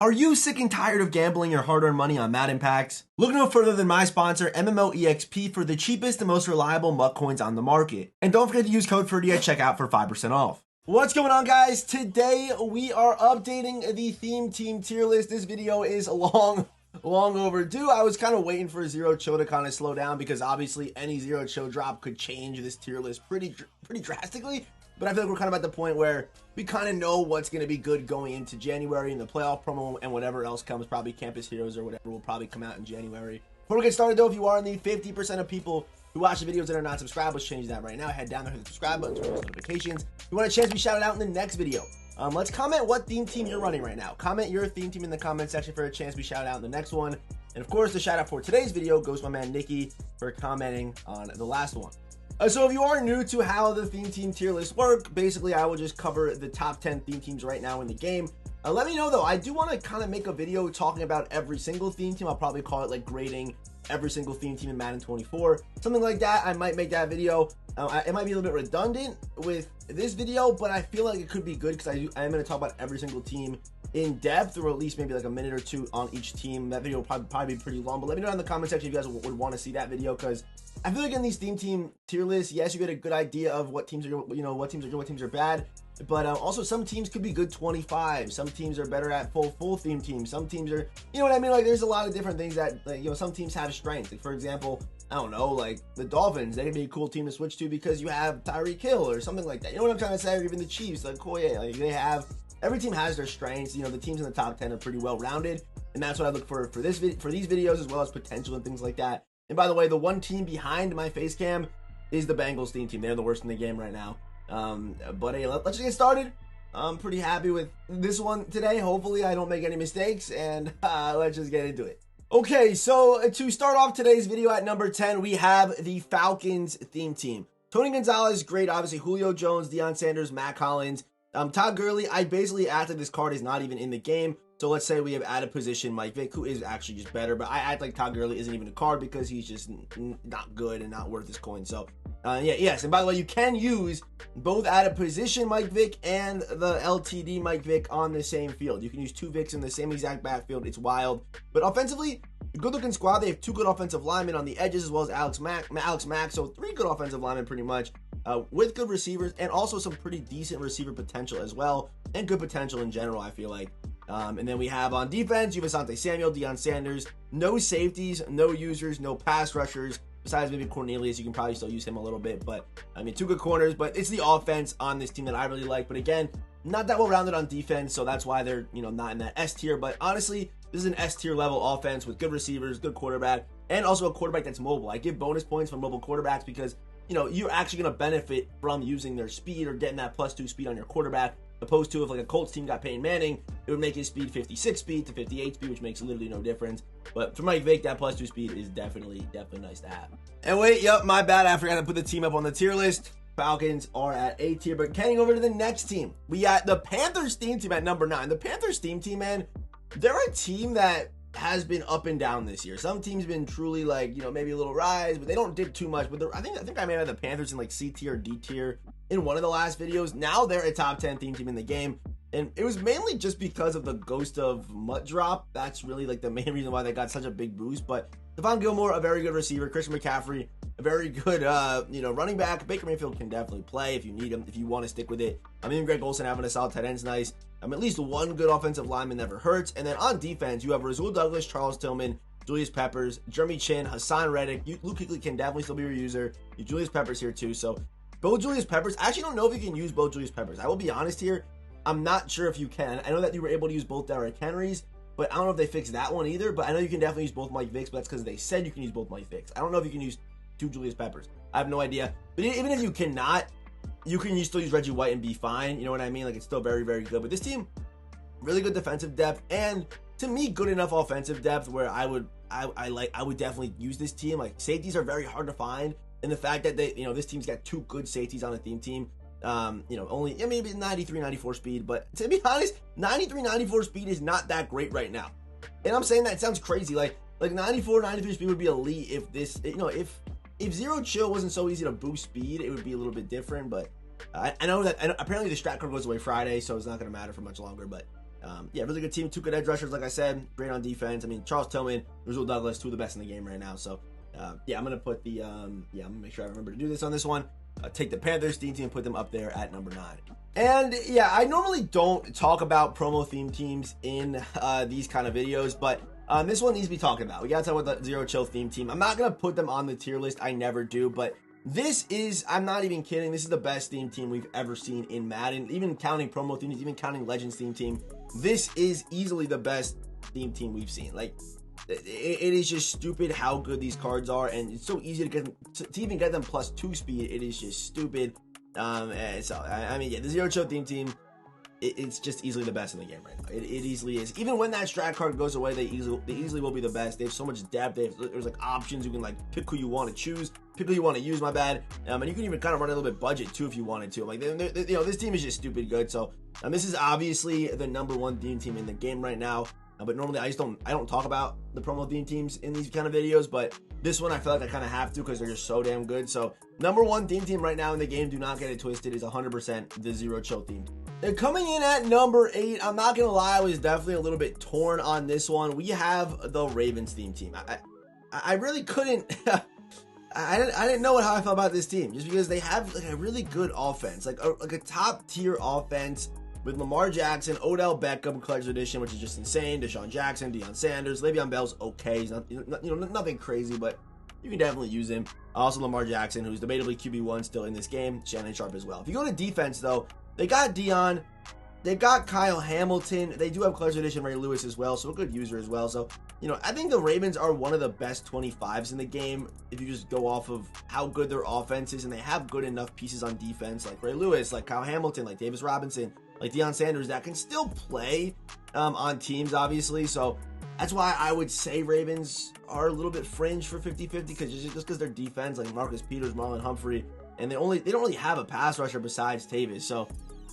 Are you sick and tired of gambling your hard-earned money on Madden packs? Look no further than my sponsor, MMOEXP, for the cheapest and most reliable MUT coins on the market. And don't forget to use code Ferdy at checkout for 5% off. What's going on, guys? Today we are updating the theme team tier list. This video is long overdue. I was kind of waiting for Zero Chill to kind of slow down because obviously any Zero Chill drop could change this tier list pretty drastically. But I feel like we're kind of at the point where we kind of know what's going to be good going into January and the playoff promo and whatever else comes. Probably Campus Heroes or whatever will probably come out in January. Before we get started though, if you are in the 50% of people who watch the videos that are not subscribed, let's change that right now. Head down there, hit the subscribe button, turn on notifications. If you want a chance to be shouted out in the next video. Let's comment what theme team you're running right now. Comment your theme team in the comment section for a chance to be shouted out in the next one. And of course, the shout out for today's video goes to my man Nikki for commenting on the last one. So if you are new to how the theme team tier lists work, basically I will just cover the top 10 theme teams right now in the game. Let me know though, I do want to kind of make a video talking about every single theme team. I'll probably call it like grading every single theme team in Madden 24, something like that. I might make that video. It might be a little bit redundant with this video, but I feel like it could be good because I am going to talk about every single team in depth, or at least maybe like a minute or two on each team. That video will probably be pretty long, but let me know in the comment section if you guys would want to see that video, because I feel like in these theme tier lists, yes, you get a good idea of what teams are, what teams are good, what teams are bad, but also some teams could be good 25. Some teams are better at full theme teams. Some teams are, you know what I mean? Like there's a lot of different things that, like, some teams have strengths. Like for example, I don't know, like the Dolphins, they could be a cool team to switch to because you have Tyreek Hill or something like that. You know what I'm trying to say? Or even the Chiefs, like Koye, like they have. Every team has their strengths. The teams in the top 10 are pretty well rounded, and that's what I look for these videos, as well as potential and things like that. And by the way, the one team behind my face cam is the Bengals theme team. They're the worst in the game right now. But hey, let's just get started. I'm pretty happy with this one today. Hopefully I don't make any mistakes, and let's just get into it. Okay, so to start off today's video at number 10, we have the Falcons theme team. Tony Gonzalez, great. Obviously, Julio Jones, Deion Sanders, Matt Collins. Todd Gurley, I basically act like this card is not even in the game. So let's say we have added position Mike Vick, who is actually just better, but I act like Todd Gurley isn't even a card because he's just not good and not worth his coin. So yes. And by the way, you can use both added position Mike Vick and the LTD Mike Vick on the same field. You can use two Vicks in the same exact backfield. It's wild. But offensively, good looking squad. They have two good offensive linemen on the edges, as well as Alex Mack. So three good offensive linemen pretty much. With good receivers and also some pretty decent receiver potential as well, and good potential in general, I feel like. And then we have on defense, you have Asante Samuel, Deion Sanders, no safeties, no users, no pass rushers, besides maybe Cornelius. You can probably still use him a little bit, but I mean, two good corners. But it's the offense on this team that I really like. But again, not that well rounded on defense, so that's why they're not in that S tier. But honestly, this is an S tier level offense with good receivers, good quarterback, and also a quarterback that's mobile. I give bonus points for mobile quarterbacks because you're actually going to benefit from using their speed or getting that +2 speed on your quarterback, opposed to if like a Colts team got Peyton Manning, it would make his speed 56 speed to 58 speed, which makes literally no difference. But for Mike Vick, that +2 speed is definitely nice to have. And wait, yep, my bad, I forgot to put the team up on the tier list. Falcons are at A tier, but heading over to the next team, we got the Panthers theme team at number 9. The Panthers theme team, man, they're a team that has been up and down this year. Some teams been truly like, maybe a little rise, but they don't dip too much. But I think I may have the Panthers in like C tier or D tier in one of the last videos. Now they're a top 10 theme team in the game. And it was mainly just because of the Ghost of Mutt drop. That's really like the main reason why they got such a big boost. But Stephon Gilmore, a very good receiver. Christian McCaffrey, a very good, running back. Baker Mayfield can definitely play if you need him, if you want to stick with it. Even Greg Olsen having a solid tight end's nice. At least one good offensive lineman never hurts. And then on defense, you have Rasul Douglas, Charles Tillman, Julius Peppers, Jeremy Chin, Hassan Reddick. Luke Kuechly can definitely still be your user. Julius Peppers here too. So both Julius Peppers. I actually don't know if you can use both Julius Peppers. I will be honest here. I'm not sure if you can. I know that you were able to use both Derrick Henrys, but I don't know if they fixed that one either. But I know you can definitely use both Mike Vicks, but that's because they said you can use both Mike Vicks. I don't know if you can use two Julius Peppers. I have no idea. But even if you cannot, you can still use Reggie White and be fine. You know what I mean? Like it's still very, very good. But this team, really good defensive depth, and to me, good enough offensive depth where I would definitely use this team. Like safeties are very hard to find, and the fact that this team's got two good safeties on a theme team. Only maybe 93, 94 speed, but to be honest, 93, 94 speed is not that great right now. And I'm saying that, it sounds crazy. Like 94, 93 speed would be elite if this, if Zero Chill wasn't so easy to boost speed, it would be a little bit different. But I know that apparently the strat card goes away Friday, so it's not going to matter for much longer. But Yeah, really good team. 2 good edge rushers, like I said. Great on defense. I mean, Charles Tillman, Rasul Douglas, 2 of the best in the game right now. So, yeah, I'm going to put the, I'm going to make sure I remember to do this on this one. Take the Panthers theme team and put them up there at number 9. And yeah, I normally don't talk about promo theme teams in these kind of videos, but this one needs to be talked about. We got to talk about the Zero Chill theme team. I'm not going to put them on the tier list. I never do, but this is, I'm not even kidding, this is the best theme team we've ever seen in Madden. Even counting promo themes, even counting Legends theme team, this is easily the best theme team we've seen. Like, it is just stupid how good these cards are, and it's so easy to get them, to even get them +2 speed. It is just stupid. So I mean, yeah, the Zero Chill theme team, it's just easily the best in the game right now. It easily is. Even when that strat card goes away, they easily will be the best. They have so much depth. There's like options. You can like pick who you want to choose, pick who you want to use. My bad. And you can even kind of run a little bit budget too if you wanted to. Like, you know, this team is just stupid good. So this is obviously the #1 theme team in the game right now. But normally I don't talk about the promo theme teams in these kind of videos, but this one I feel like I kind of have to because they're just so damn good. So #1 theme team right now in the game, do not get it twisted, is 100% the Zero Chill theme. And coming in at number 8, I'm not gonna lie, I was definitely a little bit torn on this one. We have the Ravens theme team. I really couldn't. I didn't know how I felt about this team, just because they have like a really good offense, like a top tier offense. With Lamar Jackson, Odell Beckham, Collector's Edition, which is just insane. Deshaun Jackson, Deion Sanders, Le'Veon Bell's okay. He's not, nothing crazy, but you can definitely use him. Also, Lamar Jackson, who's debatably QB1 still in this game. Shannon Sharp as well. If you go to defense, though, they got Deion. They got Kyle Hamilton. They do have Collector's Edition Ray Lewis as well, so a good user as well. So, I think the Ravens are one of the best 25s in the game if you just go off of how good their offense is, and they have good enough pieces on defense like Ray Lewis, like Kyle Hamilton, like Davis Robinson, like Deion Sanders, that can still play on teams, obviously. So that's why I would say Ravens are a little bit fringe for 50-50, because their defense, like Marcus Peters, Marlon Humphrey, and they don't really have a pass rusher besides Tavis. So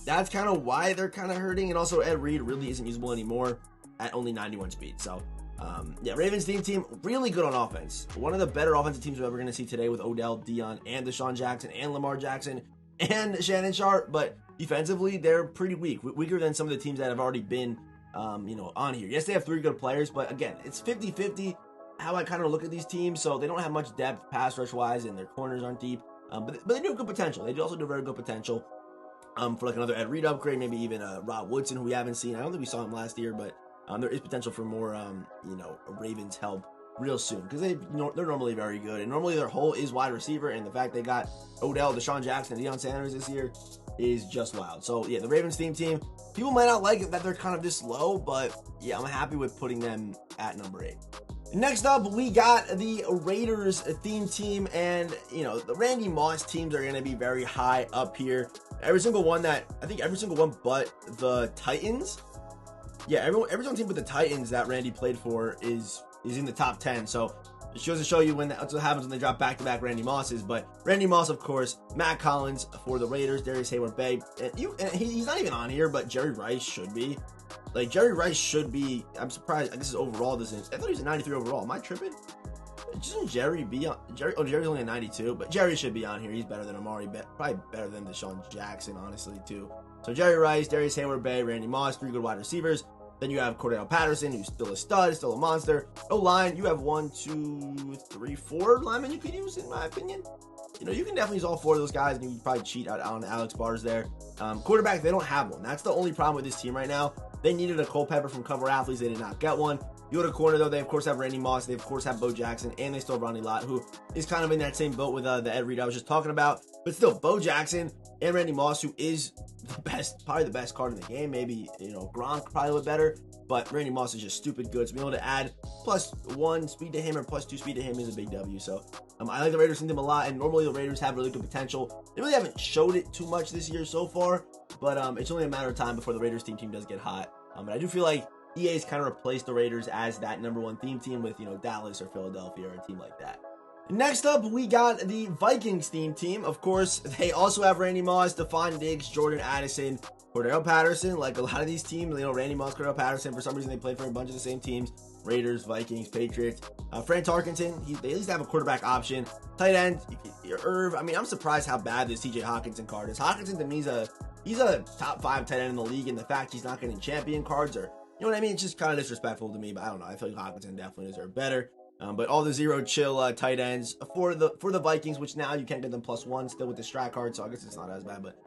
that's kind of why they're kind of hurting. And also Ed Reed really isn't usable anymore at only 91 speed. So yeah, Ravens theme team, really good on offense. One of the better offensive teams we're ever going to see today with Odell, Deion, and Deshaun Jackson, and Lamar Jackson, and Shannon Sharp. But defensively, they're pretty weak, weaker than some of the teams that have already been, on here. Yes, they have 3 good players, but again, it's 50-50 how I kind of look at these teams. So they don't have much depth pass rush wise, and their corners aren't deep. But they do have good potential. They do also do very good potential for like another Ed Reed upgrade, maybe even Rob Woodson, who we haven't seen. I don't think we saw him last year, but there is potential for more, Ravens help real soon, because they're normally very good, and normally their hole is wide receiver, and the fact they got Odell, Deshaun Jackson, and Deion Sanders this year is just wild. So yeah, the Ravens theme team, people might not like it that they're kind of this low, but yeah, I'm happy with putting them at number 8. Next up, we got the Raiders theme team, and the Randy Moss teams are going to be very high up here. Every single one but the Titans. Yeah, every single team but the Titans that Randy played for is in the top 10. So it shows to show you that's what happens when they drop back-to-back Randy Mosses. But Randy Moss, of course, Matt Collins for the Raiders, Darius Hayward-Bay. And he's not even on here, but Jerry Rice should be. Like, Jerry Rice should be. I'm surprised. This is overall. I thought he was a 93 overall. Am I tripping? Shouldn't Jerry be on? Jerry's only a 92, but Jerry should be on here. He's better than Amari, probably better than Deshaun Jackson, honestly, too. So Jerry Rice, Darius Hayward-Bay, Randy Moss, 3 good wide receivers. Then you have Cordell Patterson, who's still a stud, still a monster. O-line, you have 1, 2, 3, 4 linemen you could use, in my opinion. You can definitely use all 4 of those guys, and you can probably cheat out on Alex Bars there. Quarterback, they don't have one. That's the only problem with this team right now. They needed a Culpepper from Cover Athletes. They did not get one. You go to corner, though, they of course have Randy Moss. They of course have Bo Jackson, and they still have Ronnie Lott, who is kind of in that same boat with the Ed Reed I was just talking about. But still, Bo Jackson and Randy Moss, who is the best, probably the best card in the game. Maybe, Gronk probably look better, but Randy Moss is just stupid good. So being able to add +1 speed to him or +2 speed to him is a big W. So I like the Raiders in them a lot, and normally the Raiders have really good potential. They really haven't showed it too much this year so far, but it's only a matter of time before the Raiders team does get hot. But I do feel like EA's kind of replaced the Raiders as that #1 theme team with, Dallas or Philadelphia or a team like that. Next up, we got the Vikings theme team. Of course, they also have Randy Moss, Stephon Diggs, Jordan Addison, Cordell Patterson. Like a lot of these teams, Randy Moss, Cordell Patterson, for some reason they play for a bunch of the same teams. Raiders, Vikings, Patriots. Frank Tarkenton, they at least have a quarterback option. Tight end, Irv. I'm surprised how bad this TJ Hawkinson card is. Hawkinson to me is a he's a top 5 tight end in the league, and the fact he's not getting champion cards, or, you know what I mean? It's just kind of disrespectful to me, but I don't know. I feel like Hockenson definitely deserve better. But all the zero chill tight ends for the Vikings, which now you can't get them +1 still with the strat card, so I guess it's not as bad. But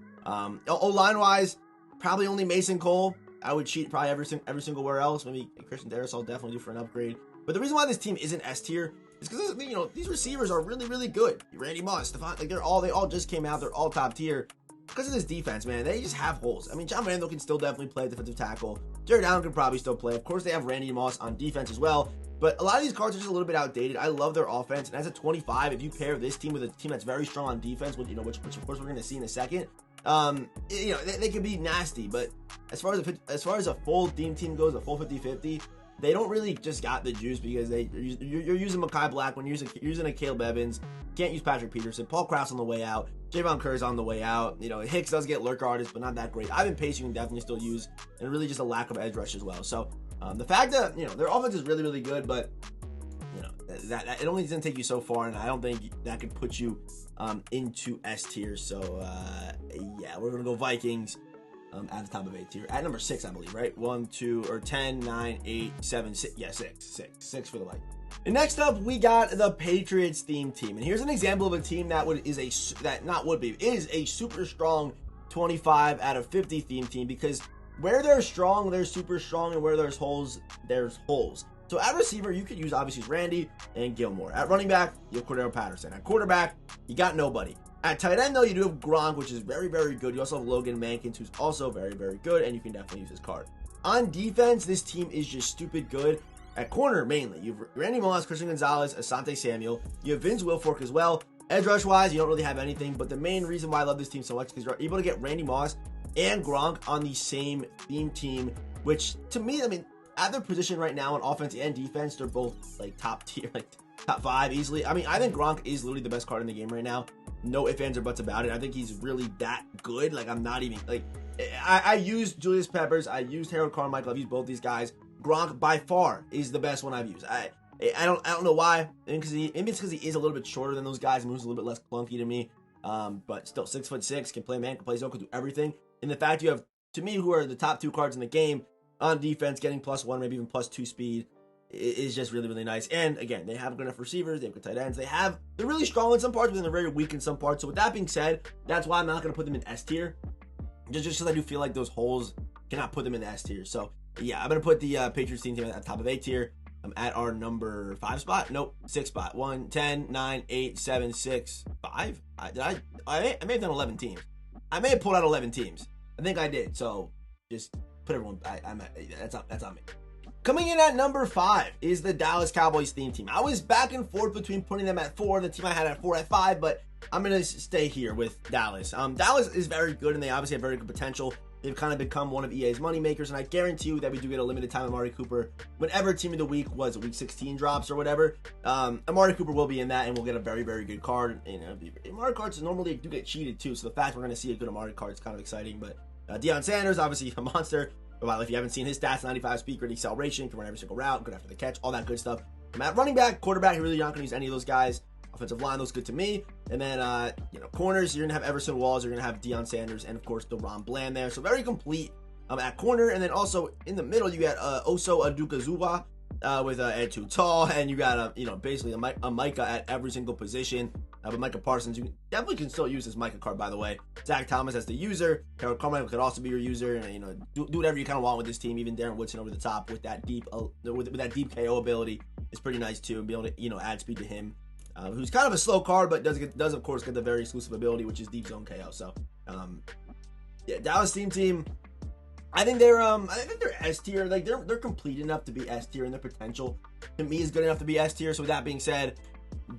O-line wise, probably only Mason Cole. I would cheat probably every single where else. Maybe Christian Darrisaw definitely due for an upgrade. But the reason why this team isn't S tier is because, you know, these receivers are really, really good. Randy Moss, Stephon, like they all just came out. They're all top tier because of this defense, man. They just have holes. I mean, John Randall can still definitely play defensive tackle. Jared Allen can probably still play. Of course, they have Randy Moss on defense as well. But a lot of these cards are just a little bit outdated. I love their offense, and as a 25, if you pair this team with a team that's very strong on defense, which of course we're going to see in a second, you know, they can be nasty. But as far as a full team goes, a full 50-50, they don't really just got the juice because you're using Mekhi Blackman, you're using a Caleb Evans, can't use Patrick Peterson, Paul Krause on the way out, Javon Kerr's on the way out. You know, Hicks does get lurker artists, but not that great. Ivan Pace you can definitely still use, and really just a lack of edge rush as well. So the fact that, you know, their offense is really, really good, but you know that it only doesn't take you so far, and I don't think that could put you into S tier. So yeah, we're gonna go Vikings. At the top of A tier. At number 6, I believe, right? 1, 2, or 10, 9, 8, 7, 6. Yeah, 6 for the Vikings. And next up, we got the Patriots theme team. And here's an example of a team that is a super strong 25 out of 50 theme team, because where they're strong, they're super strong, and where there's holes, there's holes. So at receiver, you could use obviously Randy and Gilmore. At running back, you have Cordero Patterson. At quarterback, you got nobody. At tight end, though, you do have Gronk, which is very, very good. You also have Logan Mankins, who's also very, very good, and you can definitely use his card. On defense, this team is just stupid good. At corner, mainly, you have Randy Moss, Christian Gonzalez, Asante Samuel. You have Vince Wilfork as well. Edge rush-wise, you don't really have anything, but the main reason why I love this team so much is because you're able to get Randy Moss and Gronk on the same theme team, which, to me, I mean, at their position right now on offense and defense, they're both, like, top tier, like, top 5 easily. I mean, I think Gronk is literally the best card in the game right now. No ifs, ands, or buts about it. I think he's really that good. Like, I'm not even, like, I used Julius Peppers. I used Harold Carmichael. I've used both these guys. Gronk, by far, is the best one I've used. I don't know why. Maybe it's because he is a little bit shorter than those guys, moves a little bit less clunky to me. But still, 6'6", can play man, can play zone, can do everything. And the fact you have, to me, who are the top 2 cards in the game on defense, getting +1, maybe even +2 speed, is just really, really nice. And again, they have good enough receivers, they have good tight ends, they're really strong in some parts, but they're very weak in some parts. So with that being said, that's why I'm not going to put them in S tier, just because I do feel like those holes cannot put them in the S tier. So yeah, I'm going to put the Patriots team at the top of A tier. I'm at our number 5 spot. Nope, 6 spot. 1, 10, 9, 8, 7, 6, 5. I may have done 11 teams. I may have pulled out 11 teams. I think I did. So just put everyone. That's on me. Coming in at number 5 is the Dallas Cowboys theme team. I was back and forth between putting them at 4, the team I had at 4 at 5, but I'm going to stay here with Dallas. Dallas is very good, and they obviously have very good potential. They've kind of become one of EA's moneymakers, and I guarantee you that we do get a limited time Amari Cooper. Whenever Team of the Week was, Week 16 drops or whatever, Amari Cooper will be in that, and we'll get a very, very good card. And Amari cards normally do get cheated too, so the fact we're going to see a good Amari card is kind of exciting. But Deion Sanders, obviously a monster. Well, if you haven't seen his stats, 95 speed, grid acceleration, can run every single route, good after the catch, all that good stuff. At running back, quarterback, you're really not going to use any of those guys. Offensive line looks good to me. And then, corners, you're going to have Everson Walls, you're going to have Deion Sanders, and of course, DeRon Bland there. So very complete at corner. And then also in the middle, you got Oso Adukazuwa with Ed Too Tall, and you got, basically a Micah at every single position. But Micah Parsons, you definitely can still use this Micah card, by the way. Zach Thomas as the user. Harold Carmichael could also be your user, and do whatever you kind of want with this team. Even Darren Woodson over the top with that deep with that deep KO ability is pretty nice too, and be able to add speed to him. Who's kind of a slow card, but does of course get the very exclusive ability, which is deep zone KO. So, yeah, Dallas team. I think they're S tier. Like they're complete enough to be S tier, and their potential to me is good enough to be S tier. So with that being said,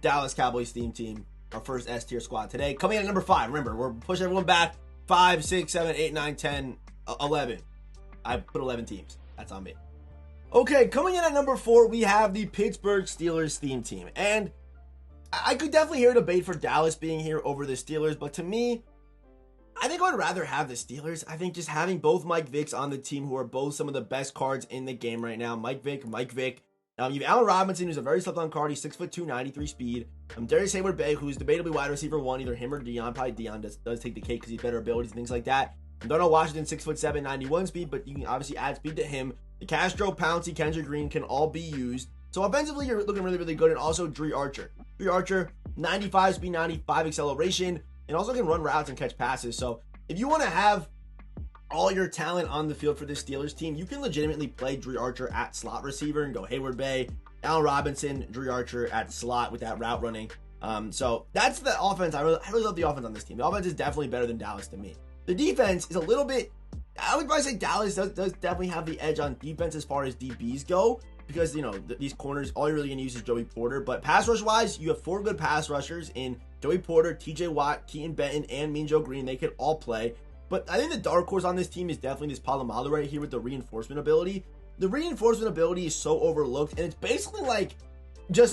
Dallas Cowboys theme team, our first S tier squad today. Coming in at number 5. Remember, we're pushing everyone back. 5, 6, 7, 8, 9, 10, 11. I put 11 teams. That's on me. Okay, coming in at number 4, we have the Pittsburgh Steelers theme team, and I could definitely hear a debate for Dallas being here over the Steelers, but to me, I think I would rather have the Steelers. I think just having both Mike Vicks on the team, who are both some of the best cards in the game right now. Mike Vick. You have Allen Robinson, who's a very slept on card. He's 6'2", 93 speed. Darius Hayward-Bay, who's debatably wide receiver 1, either him or Deion. Probably Deion does take the cake because he's better abilities and things like that. Darnell Washington, 6'7", 91 speed, but you can obviously add speed to him. The Castro, Pouncey, Kendrick Green can all be used. So offensively, you're looking really, really good. And also Dree Archer. Dree Archer, 95 speed, 95 acceleration, and also can run routes and catch passes. So if you want to have all your talent on the field for this Steelers team, you can legitimately play Dree Archer at slot receiver and go Hayward Bay, Allen Robinson, Dree Archer at slot with that route running. So that's the offense. I really love the offense on this team. The offense is definitely better than Dallas to me. The defense is a little bit, I would probably say Dallas does definitely have the edge on defense as far as DBs go, because, you know, these corners, all you're really going to use is Joey Porter. But pass rush wise, you have 4 good pass rushers in Joey Porter, TJ Watt, Keaton Benton, and Mean Joe Green. They could all play. But I think the dark horse on this team is definitely this Polamalu right here with the reinforcement ability. The reinforcement ability is so overlooked, and it's basically like you're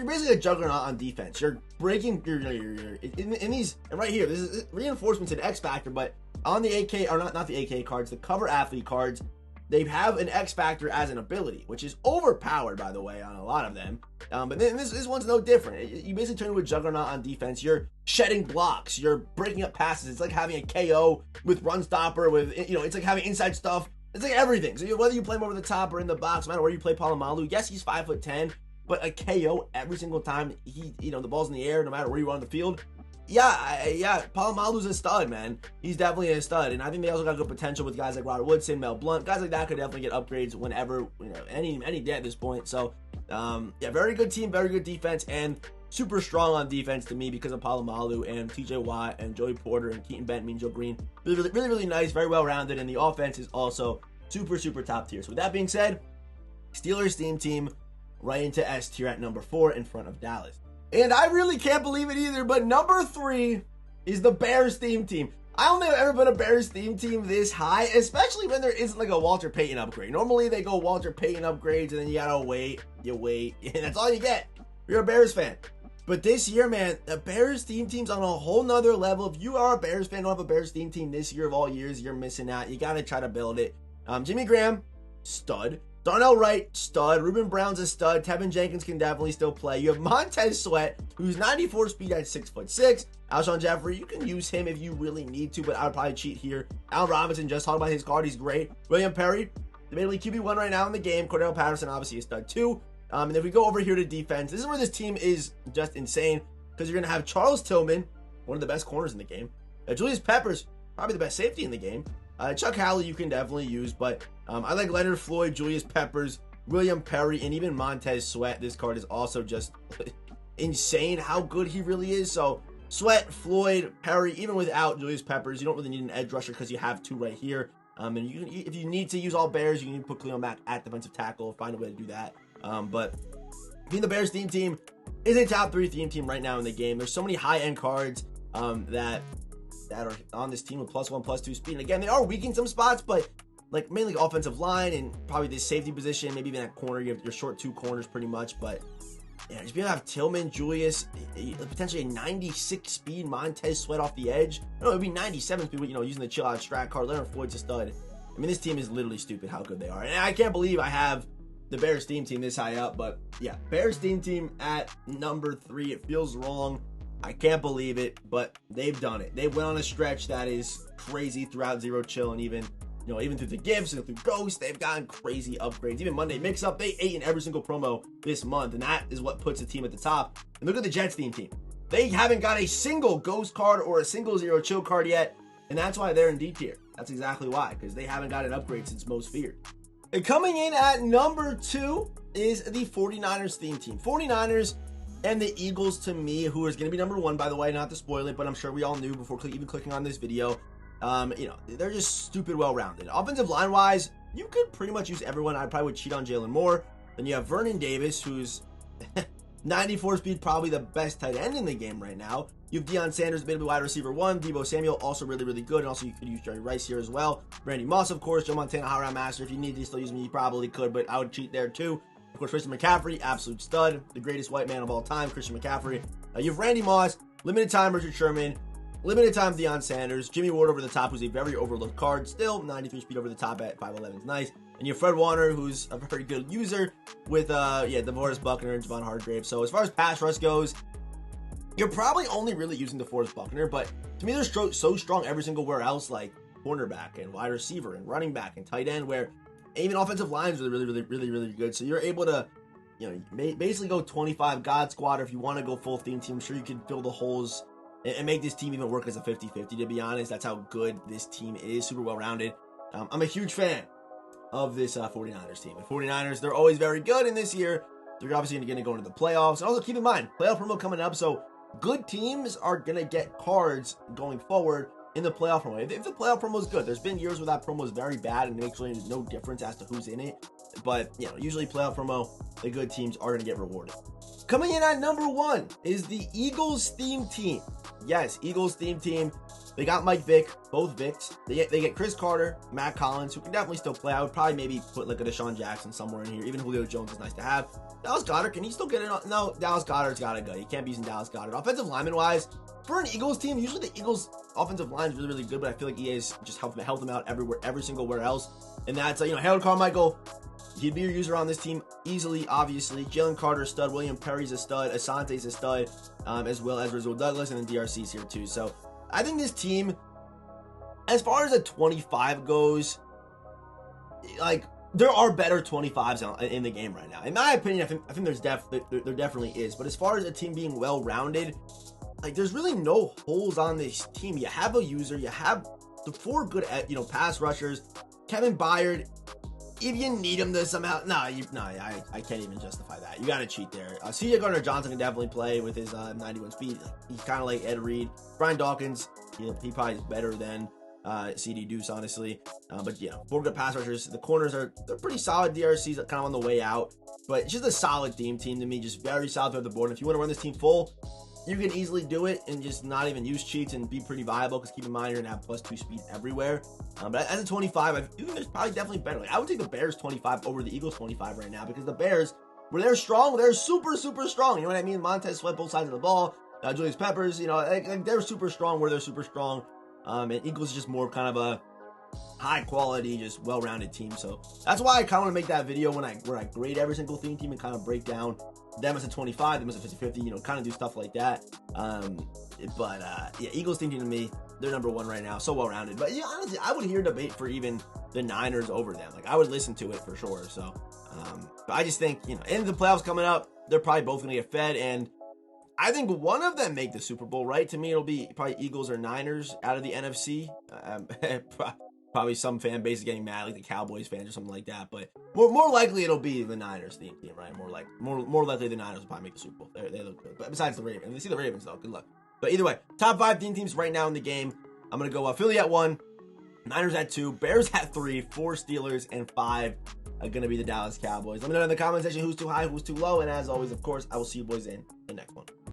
basically a juggernaut on defense. You're breaking in these, and right here, this is reinforcement's an X factor, but on the AK, or not the AK cards, the cover athlete cards, they have an X factor as an ability, which is overpowered, by the way, on a lot of them. But then this one's no different. You basically turn into a juggernaut on defense. You're shedding blocks. You're breaking up passes. It's like having a KO with run stopper, with, you know, it's like having inside stuff. It's like everything. So whether you play him over the top or in the box, no matter where you play Polamalu, yes, he's 5'10", but a KO every single time the ball's in the air, no matter where you are on the field. Yeah, Polamalu's a stud, man. He's definitely a stud, and I think they also got good potential with guys like Robert Woodson, Mel Blount. Guys like that could definitely get upgrades whenever, any day at this point. So, very good team, very good defense, and super strong on defense to me because of Polamalu and TJ Watt and Joey Porter and Keaton Benton, Mean Joe Green. Really nice, very well-rounded, and the offense is also super top tier. So with that being said, Steelers team right into S tier at number 4 in front of Dallas. And I really can't believe it either, but number 3 is the Bears theme team. I don't think I've ever been a Bears theme team this high, especially when there isn't like a Walter Payton upgrade. Normally they go Walter Payton upgrades and then you gotta wait, and that's all you get. You're a Bears fan. But this year, man, the Bears theme team's on a whole nother level. If you are a Bears fan, don't have a Bears theme team this year of all years, you're missing out. You gotta try to build it. Jimmy Graham, stud. Darnell Wright, stud. Ruben Brown's a stud. Tevin Jenkins can definitely still play. You have Montez Sweat, who's 94 speed at 6'6". Alshon Jeffrey, you can use him if you really need to, but I would probably cheat here. Allen Robinson, just talked about his card. He's great. William Perry, debatably QB1 right now in the game. Cordell Patterson, obviously a stud too. And if we go over here to defense, this is where this team is just insane, because you're going to have Charles Tillman, one of the best corners in the game. Julius Peppers, probably the best safety in the game. Chuck Howley you can definitely use, but I like Leonard Floyd, Julius Peppers, William Perry, and even Montez Sweat. This card is also just insane how good he really is. So Sweat, Floyd, Perry, even without Julius Peppers, you don't really need an edge rusher because you have 2 right here. And if you need to use all Bears, you can put Cleo Mack at defensive tackle, find a way to do that. But being the Bears theme team is a top 3 theme team right now in the game. There's so many high-end cards that are on this team with +1, +2 speed. And again, they are weak in some spots, but like mainly offensive line and probably this safety position, maybe even at corner. You have your short 2 corners pretty much. But yeah, just being able to have Tillman, Julius, potentially a 96 speed Montez Sweat off the edge. No, it'd be 97 speed, using the chill out strat card. Leonard Floyd's a stud. I mean, this team is literally stupid how good they are. And I can't believe I have the Bears theme team this high up, but yeah, Bears theme team at number 3. It feels wrong. I can't believe it, but they've done it. They went on a stretch that is crazy throughout Zero Chill, and even through the gifts and through Ghost, they've gotten crazy upgrades. Even Monday Mix Up, they ate in every single promo this month, and that is what puts the team at the top. And look at the Jets theme team. They haven't got a single Ghost card or a single Zero Chill card yet, and that's why they're in D tier. That's exactly why, because they haven't got an upgrade since Most Feared. And coming in at number 2 is the 49ers theme team. 49ers and the Eagles, to me, who is going to be number 1, by the way, not to spoil it, but I'm sure we all knew before even clicking on this video. They're just stupid well-rounded. Offensive line-wise, you could pretty much use everyone. I probably would cheat on Jalen Moore. Then you have Vernon Davis, who's 94 speed, probably the best tight end in the game right now. You have Deion Sanders, maybe wide receiver 1. Deebo Samuel, also really good. And also, you could use Jerry Rice here as well. Randy Moss, of course. Joe Montana, high round master. If you need to still use me, you probably could, but I would cheat there too. Of course, Christian McCaffrey, absolute stud. The greatest white man of all time, Christian McCaffrey. You have Randy Moss, limited time Richard Sherman, limited time Deion Sanders, Jimmy Ward over the top, who's a very overlooked card. Still, 93 speed over the top at 5'11 is nice. And you have Fred Warner, who's a very good user with, DeForest Buckner and Javon Hargrave. So as far as pass rush goes, you're probably only really using DeForest Buckner, but to me, they're so strong every single where else. Like, cornerback and wide receiver and running back and tight end, where even offensive lines are really good. So you're able to, basically go 25 God squad, or if you want to go full theme team, I'm sure you can fill the holes and make this team even work as a 50-50, to be honest. That's how good this team is, super well-rounded. I'm a huge fan of this 49ers team. The 49ers, they're always very good, and this year, they're obviously going to go into the playoffs. And also keep in mind, playoff promo coming up, so good teams are going to get cards going forward in the playoff promo. If the playoff promo is good, there's been years where that promo is very bad and it makes really no difference as to who's in it. But, usually playoff promo, the good teams are going to get rewarded. Coming in at number 1 is the Eagles theme team. Yes, Eagles theme team. They got Mike Vick, both Vicks. They get Chris Carter, Matt Collins, who can definitely still play. I would probably maybe put like a Deshaun Jackson somewhere in here. Even Julio Jones is nice to have. Dallas Goedert, can he still get it on? No, Dallas Goedert's got to go. You can't be using Dallas Goedert. Offensive lineman-wise, for an Eagles team, usually the Eagles' offensive line is really good, but I feel like EA's just helped them out every single where else. And that's, Harold Carmichael, he'd be your user on this team easily, obviously. Jalen Carter, stud. William Perry's a stud. Asante's a stud, as well as Rizzo Douglas, and then DRC's here too. So I think this team, as far as a 25 goes, there are better 25s in the game right now. In my opinion, I think there definitely is. But as far as a team being well-rounded, there's really no holes on this team. You have a user, you have the 4 good, pass rushers. Kevin Byard, if you need him to somehow, I can't even justify that. You got to cheat there. C.J. Gardner-Johnson can definitely play with his 91 speed. He's kind of like Ed Reed. Brian Dawkins, he probably is better than CD Deuce, honestly. But 4 good pass rushers. The corners they're pretty solid. DRC's kind of on the way out. But it's just a solid team to me. Just very solid throughout the board. And if you want to run this team full, you can easily do it and just not even use cheats and be pretty viable, because keep in mind, you're going to have +2 speed everywhere. But as a 25, I think there's probably definitely better. I would take the Bears 25 over the Eagles 25 right now, because the Bears, where they're strong, they're super strong. You know what I mean? Montez Sweat both sides of the ball. Julius Peppers, they're super strong where they're super strong. And Eagles is just more kind of a high quality, just well-rounded team. So that's why I kind of want to make that video where I grade every single theme team and kind of break down them as a 25, them as a 50-50, kind of do stuff like that. Eagles theme team to me, they're number 1 right now, so well-rounded. But honestly, I would hear debate for even the Niners over them. I would listen to it for sure. So, but I just think, in the playoffs coming up, they're probably both going to get fed, and I think one of them make the Super Bowl, right? To me, it'll be probably Eagles or Niners out of the NFC. Probably some fan base is getting mad, like the Cowboys fans or something like that. But more likely it'll be the Niners theme team, right? More likely the Niners will probably make the Super Bowl. They look good. But besides the Ravens, and they see the Ravens though. Good luck. But either way, top 5 theme teams right now in the game. I'm gonna go Philly at 1, Niners at 2, Bears at 3, 4 Steelers, and 5 are gonna be the Dallas Cowboys. Let me know in the comment section who's too high, who's too low, and as always, of course, I will see you boys in